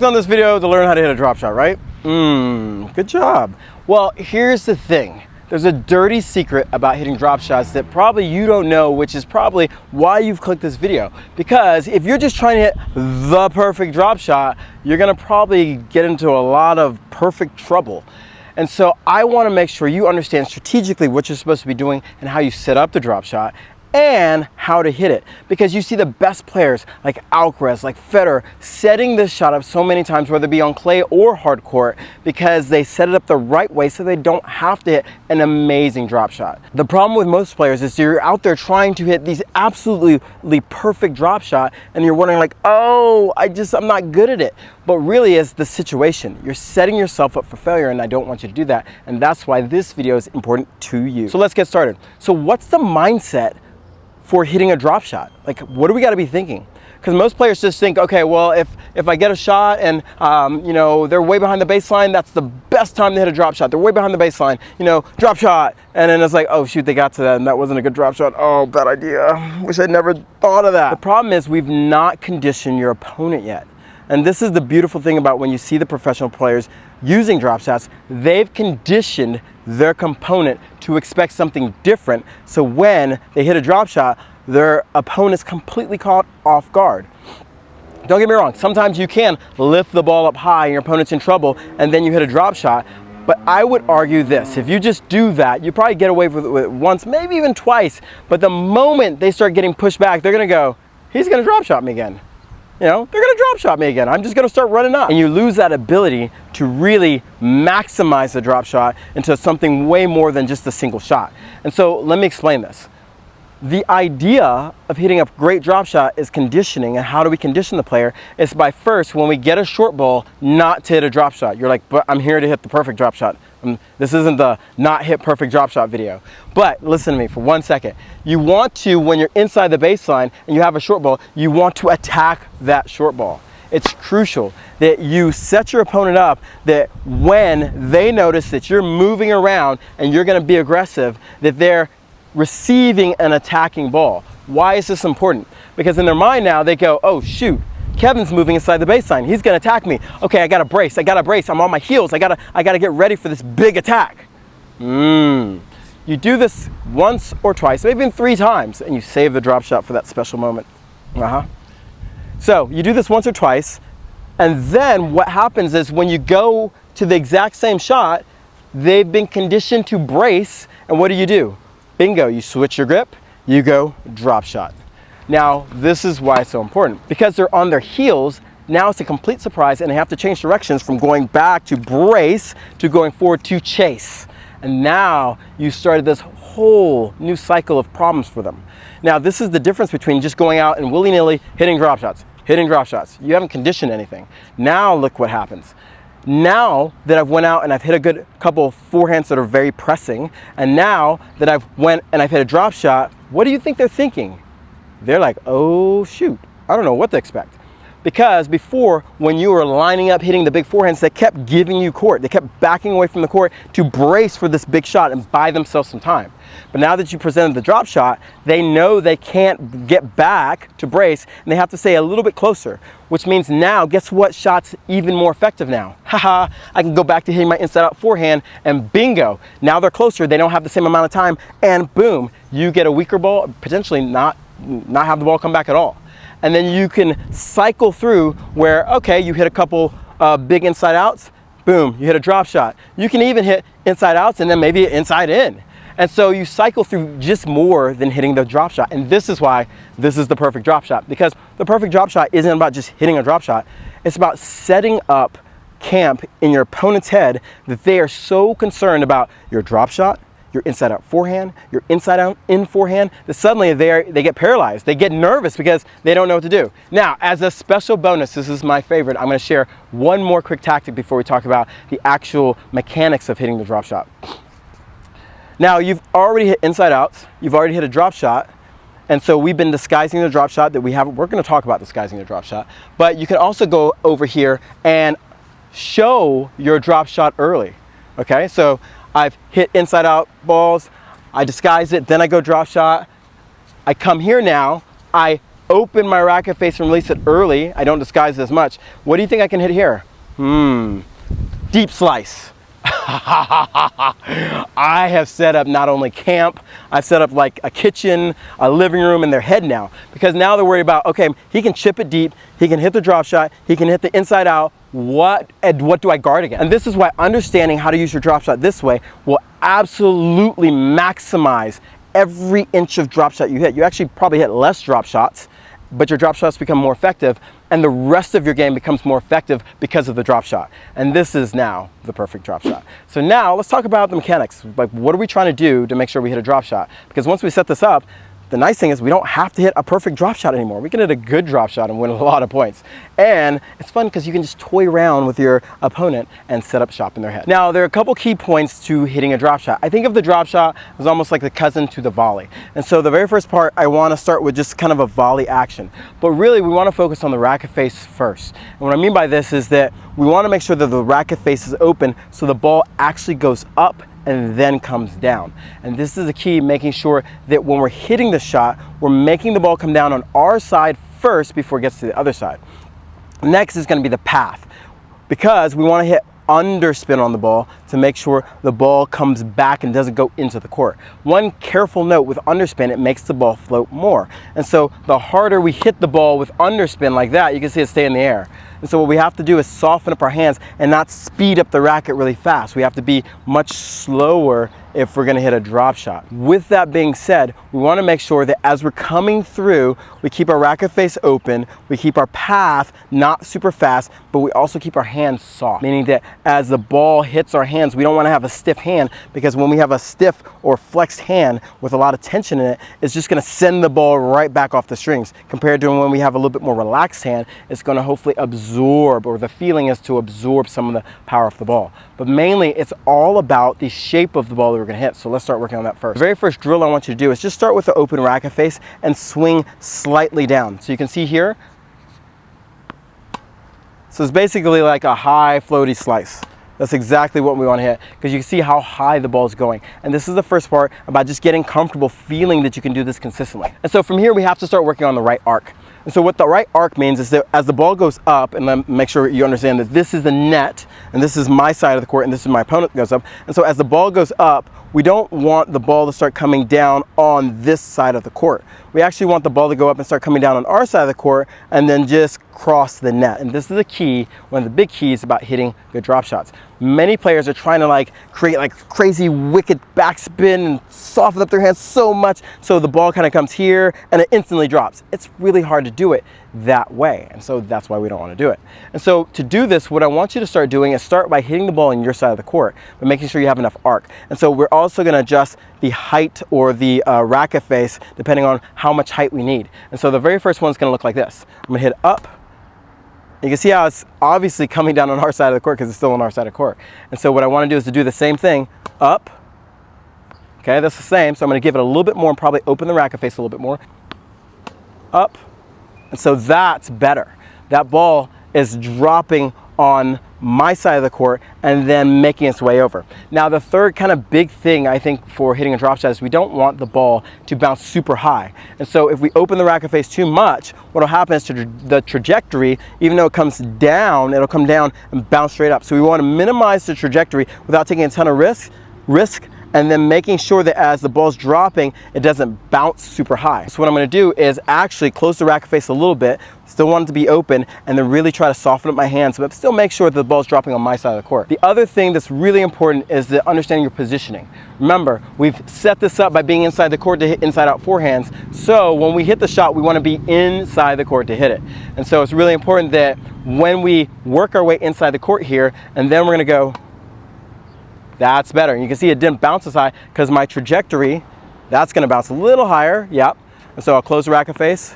On this video to learn how to hit a drop shot, right? Good job. Well, here's the thing. There's a dirty secret about hitting drop shots that probably you don't know, which is probably why you've clicked this video. Because if you're just trying to hit the perfect drop shot, you're gonna probably get into a lot of perfect trouble. And so I wanna make sure you understand strategically what you're supposed to be doing and how you set up the drop shot and how to hit it. Because you see the best players like Alcaraz, like Federer, setting this shot up so many times, whether it be on clay or hard court, because they set it up the right way so they don't have to hit an amazing drop shot. The problem with most players is you're out there trying to hit these absolutely perfect drop shot and you're wondering like, oh, I'm not good at it. But really it's the situation. You're setting yourself up for failure and I don't want you to do that. And that's why this video is important to you. So let's get started. So what's the mindset for hitting a drop shot? Like, what do we got to be thinking? Because most players just think, okay, well, if I get a shot and you know, they're way behind the baseline, that's the best time to hit a drop shot. They're way behind the baseline, you know, drop shot, and then it's like, oh shoot, they got to that and that wasn't a good drop shot. Oh, bad idea. Wish I'd never thought of that. The problem is we've not conditioned your opponent yet. And this is the beautiful thing about when you see the professional players using drop shots, they've conditioned their component to expect something different. So when they hit a drop shot, their opponent's completely caught off guard. Don't get me wrong, sometimes you can lift the ball up high and your opponent's in trouble and then you hit a drop shot. But I would argue this, if you just do that, you probably get away with it once, maybe even twice. But the moment they start getting pushed back, they're gonna go, he's gonna drop shot me again. You know, they're gonna drop shot me again. I'm just gonna start running up. And you lose that ability to really maximize the drop shot into something way more than just a single shot. And so let me explain this. The idea of hitting a great drop shot is conditioning. And how do we condition the player? It's by first, when we get a short ball, not to hit a drop shot. You're like, but I'm here to hit the perfect drop shot. This isn't the not hit perfect drop shot video. But listen to me for 1 second. You want to, when you're inside the baseline and you have a short ball, you want to attack that short ball. It's crucial that you set your opponent up that when they notice that you're moving around and you're gonna be aggressive, that they're receiving an attacking ball. Why is this important? Because in their mind now they go, oh shoot, Kevin's moving inside the baseline. He's gonna attack me. Okay, I gotta brace. I'm on my heels. I gotta get ready for this big attack. You do this once or twice, maybe even 3 times, and you save the drop shot for that special moment. So you do this once or twice, and then what happens is when you go to the exact same shot, they've been conditioned to brace, and what do? Bingo, you switch your grip, you go drop shot. Now, this is why it's so important. Because they're on their heels, now it's a complete surprise and they have to change directions from going back to brace to going forward to chase. And now you started this whole new cycle of problems for them. Now, this is the difference between just going out and willy-nilly hitting drop shots. You haven't conditioned anything. Now look what happens. Now that I've went out and I've hit a good couple of forehands that are very pressing, and now that I've went and I've hit a drop shot, what do you think they're thinking? They're like, oh shoot, I don't know what to expect. Because before, when you were lining up hitting the big forehands, they kept giving you court. They kept backing away from the court to brace for this big shot and buy themselves some time. But now that you presented the drop shot, they know they can't get back to brace and they have to stay a little bit closer, which means now, guess what shot's even more effective now? Haha, I can go back to hitting my inside out forehand and bingo. Now they're closer, they don't have the same amount of time, and boom, you get a weaker ball, potentially not have the ball come back at all. And then you can cycle through where, okay, you hit a couple big inside outs, boom, you hit a drop shot. You can even hit inside outs and then maybe inside in. And so you cycle through just more than hitting the drop shot. And this is why this is the perfect drop shot, because the perfect drop shot isn't about just hitting a drop shot. It's about setting up camp in your opponent's head that they are so concerned about your drop shot, your inside out forehand, your inside out in forehand, that suddenly they get paralyzed. They get nervous because they don't know what to do. Now, as a special bonus, this is my favorite, I'm gonna share one more quick tactic before we talk about the actual mechanics of hitting the drop shot. Now, you've already hit inside outs, you've already hit a drop shot, and so we've been disguising the drop shot that we haven't. We're gonna talk about disguising the drop shot, but you can also go over here and show your drop shot early, okay? So I've hit inside out balls, I disguise it, then I go drop shot. I come here now, I open my racket face and release it early, I don't disguise it as much. What do you think I can hit here? Deep slice. I have set up not only camp, I've set up like a kitchen, a living room in their head now. Because now they're worried about, okay, he can chip it deep, he can hit the drop shot, he can hit the inside out, what do I guard against? And this is why understanding how to use your drop shot this way will absolutely maximize every inch of drop shot you hit. You actually probably hit less drop shots, but your drop shots become more effective, and the rest of your game becomes more effective because of the drop shot. And this is now the perfect drop shot. So now let's talk about the mechanics. Like, what are we trying to do to make sure we hit a drop shot? Because once we set this up, the nice thing is we don't have to hit a perfect drop shot anymore. We can hit a good drop shot and win a lot of points. And it's fun because you can just toy around with your opponent and set up shop in their head. Now, there are a couple key points to hitting a drop shot. I think of the drop shot as almost like the cousin to the volley. And so the very first part, I want to start with just kind of a volley action. But really, we want to focus on the racket face first. And what I mean by this is that we want to make sure that the racket face is open so the ball actually goes up and then comes down. And this is the key, making sure that when we're hitting the shot, we're making the ball come down on our side first before it gets to the other side. Next is going to be the path, because we want to hit underspin on the ball to make sure the ball comes back and doesn't go into the court. One careful note with underspin, it makes the ball float more. And so the harder we hit the ball with underspin like that, you can see it stay in the air. And so what we have to do is soften up our hands and not speed up the racket really fast. We have to be much slower if we're gonna hit a drop shot. With that being said, we wanna make sure that as we're coming through, we keep our racket face open, we keep our path not super fast, but we also keep our hands soft. Meaning that as the ball hits our hands, we don't wanna have a stiff hand, because when we have a stiff or flexed hand with a lot of tension in it, it's just gonna send the ball right back off the strings. Compared to when we have a little bit more relaxed hand, it's gonna hopefully absorb, or the feeling is to absorb some of the power of the ball. But mainly, it's all about the shape of the ball that we're gonna hit. So let's start working on that first. The very first drill I want you to do is just start with the open racket face and swing slightly down. So you can see here, so it's basically like a high floaty slice. That's exactly what we want to hit, because you can see how high the ball is going. And this is the first part about just getting comfortable feeling that you can do this consistently. And so from here, we have to start working on the right arc. And so what the right arc means is that as the ball goes up, and then make sure you understand that this is the net, and this is my side of the court, and this is my opponent goes up. And so as the ball goes up, we don't want the ball to start coming down on this side of the court. We actually want the ball to go up and start coming down on our side of the court and then just cross the net. And this is the key, one of the big keys about hitting good drop shots. Many players are trying to like create like crazy wicked backspin and soften up their hands so much so the ball kind of comes here and it instantly drops. It's really hard to do it that way, and so that's why we don't want to do it. And so to do this, what I want you to start doing is start by hitting the ball on your side of the court, but making sure you have enough arc. And so we're also going to adjust the height or the racket face depending on how much height we need. And so the very first one is going to look like this. I'm going to hit up. You can see how it's obviously coming down on our side of the court because it's still on our side of the court. And so what I want to do is to do the same thing, up. Okay, that's the same. So I'm going to give it a little bit more and probably open the racket face a little bit more. Up. And so that's better. That ball is dropping on my side of the court and then making its way over. Now the third kind of big thing I think for hitting a drop shot is we don't want the ball to bounce super high. And so if we open the racket face too much, what will happen is the trajectory, even though it comes down, it'll come down and bounce straight up. So we want to minimize the trajectory without taking a ton of risk, and then making sure that as the ball's dropping, it doesn't bounce super high. So what I'm going to do is actually close the racket face a little bit, still want it to be open, and then really try to soften up my hands, but still make sure that the ball's dropping on my side of the court. The other thing that's really important is the understanding your positioning. Remember, we've set this up by being inside the court to hit inside out forehands, so when we hit the shot, we want to be inside the court to hit it. And so it's really important that when we work our way inside the court here, and then we're going to go, that's better. And you can see it didn't bounce as high because my trajectory, that's going to bounce a little higher. Yep. And so I'll close the racket face.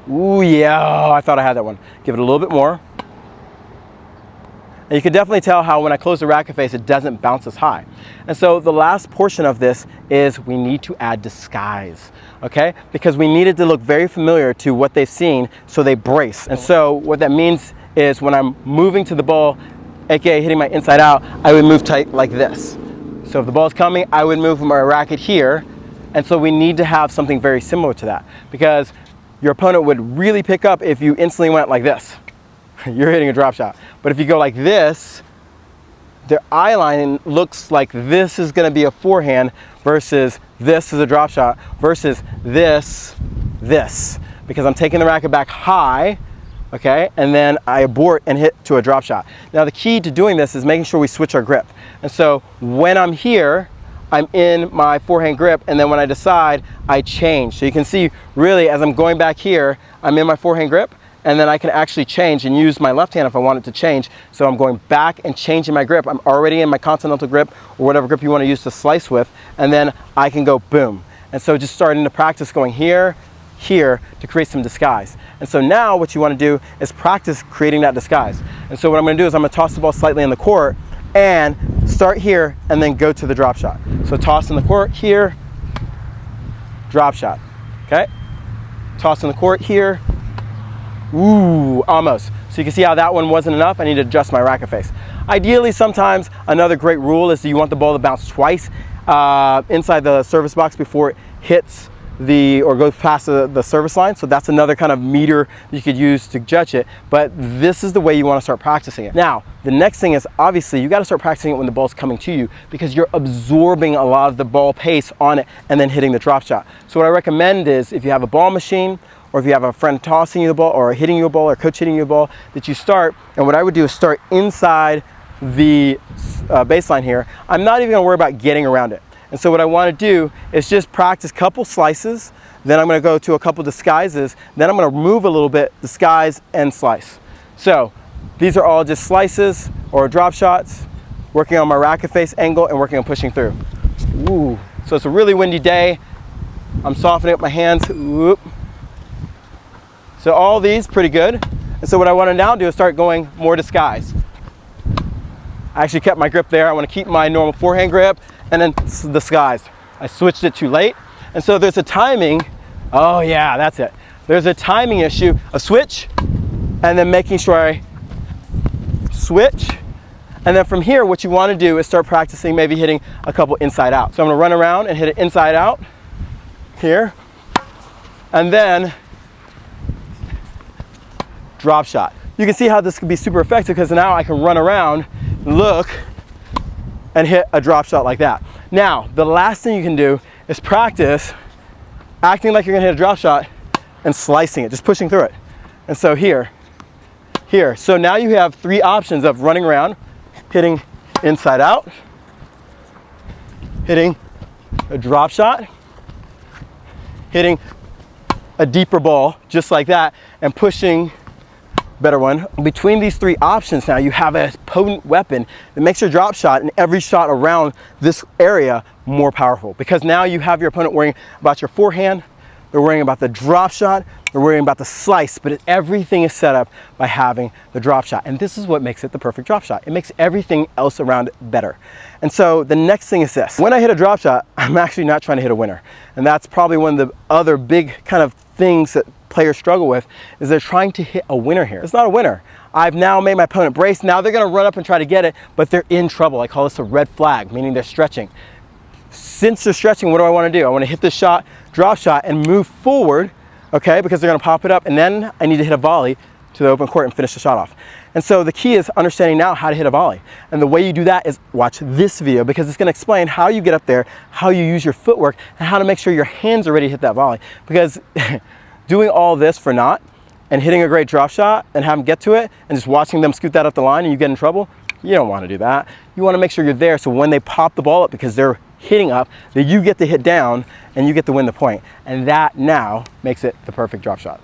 Ooh, yeah, I thought I had that one. Give it a little bit more. And you can definitely tell how when I close the racket face, it doesn't bounce as high. And so the last portion of this is we need to add disguise, okay? Because we need it to look very familiar to what they've seen, so they brace. And so what that means is when I'm moving to the ball, aka hitting my inside out, I would move tight like this. So if the ball's coming, I would move my racket here. And so we need to have something very similar to that, because your opponent would really pick up if you instantly went like this. You're hitting a drop shot. But if you go like this, their eye line looks like this is going to be a forehand versus this is a drop shot versus this, because I'm taking the racket back high, okay, and then I abort and hit to a drop shot. Now the key to doing this is making sure we switch our grip. And so when I'm here, I'm in my forehand grip, and then when I decide, I change. So you can see really as I'm going back here, I'm in my forehand grip, and then I can actually change and use my left hand if I want it to change. So I'm going back and changing my grip. I'm already in my continental grip or whatever grip you want to use to slice with, and then I can go boom. And so just starting to practice going here, here to create some disguise. And so now what you want to do is practice creating that disguise. And so what I'm going to do is I'm going to toss the ball slightly in the court and start here and then go to the drop shot. So toss in the court here, drop shot, okay? Toss in the court here, ooh, almost. So you can see how that one wasn't enough. I need to adjust my racket face. Ideally, sometimes another great rule is you want the ball to bounce twice inside the service box before it hits or goes past the service line. So that's another kind of meter you could use to judge it. But this is the way you want to start practicing it. Now, the next thing is obviously you got to start practicing it when the ball's coming to you, because you're absorbing a lot of the ball pace on it and then hitting the drop shot. So what I recommend is if you have a ball machine, or if you have a friend tossing you the ball or hitting you a ball or coach hitting you a ball, that you start, and what I would do is start inside the baseline here. I'm not even gonna worry about getting around it. And so what I wanna do is just practice a couple slices, then I'm gonna go to a couple disguises, then I'm gonna move a little bit, disguise and slice. So these are all just slices or drop shots, working on my racket face angle and working on pushing through. Ooh. So it's a really windy day. I'm softening up my hands. Whoop. So all these pretty good. And so what I want to now do is start going more disguise. I actually kept my grip there. I want to keep my normal forehand grip and then disguise. I switched it too late. And so there's a timing. Oh yeah, that's it. There's a timing issue, a switch, and then making sure I switch. And then from here, what you want to do is start practicing maybe hitting a couple inside out. So I'm going to run around and hit it inside out here. And then drop shot. You can see how this could be super effective because now I can run around, look, and hit a drop shot like that. Now, the last thing you can do is practice acting like you're gonna hit a drop shot and slicing it, just pushing through it. And so here. So now you have three options of running around, hitting inside out, hitting a drop shot, hitting a deeper ball just like that, and pushing. Better one. Between these three options now you have a potent weapon that makes your drop shot and every shot around this area more powerful, because now you have your opponent worrying about your forehand, they're worrying about the drop shot, they're worrying about the slice, but everything is set up by having the drop shot. And this is what makes it the perfect drop shot. It makes everything else around it better. And so the next thing is this. When I hit a drop shot, I'm actually not trying to hit a winner. And that's probably one of the other big kind of things that players struggle with, is they're trying to hit a winner here. It's not a winner. I've now made my opponent brace. Now they're gonna run up and try to get it, but they're in trouble. I call this a red flag, meaning they're stretching. Since they're stretching, what do I wanna do? I wanna hit this shot, drop shot, and move forward, okay, because they're gonna pop it up, and then I need to hit a volley to the open court and finish the shot off. And so the key is understanding now how to hit a volley. And the way you do that is watch this video, because it's gonna explain how you get up there, how you use your footwork, and how to make sure your hands are ready to hit that volley. Because doing all this for naught and hitting a great drop shot and have them get to it and just watching them scoot that up the line and you get in trouble, you don't want to do that. You want to make sure you're there so when they pop the ball up, because they're hitting up, that you get to hit down and you get to win the point. And that now makes it the perfect drop shot.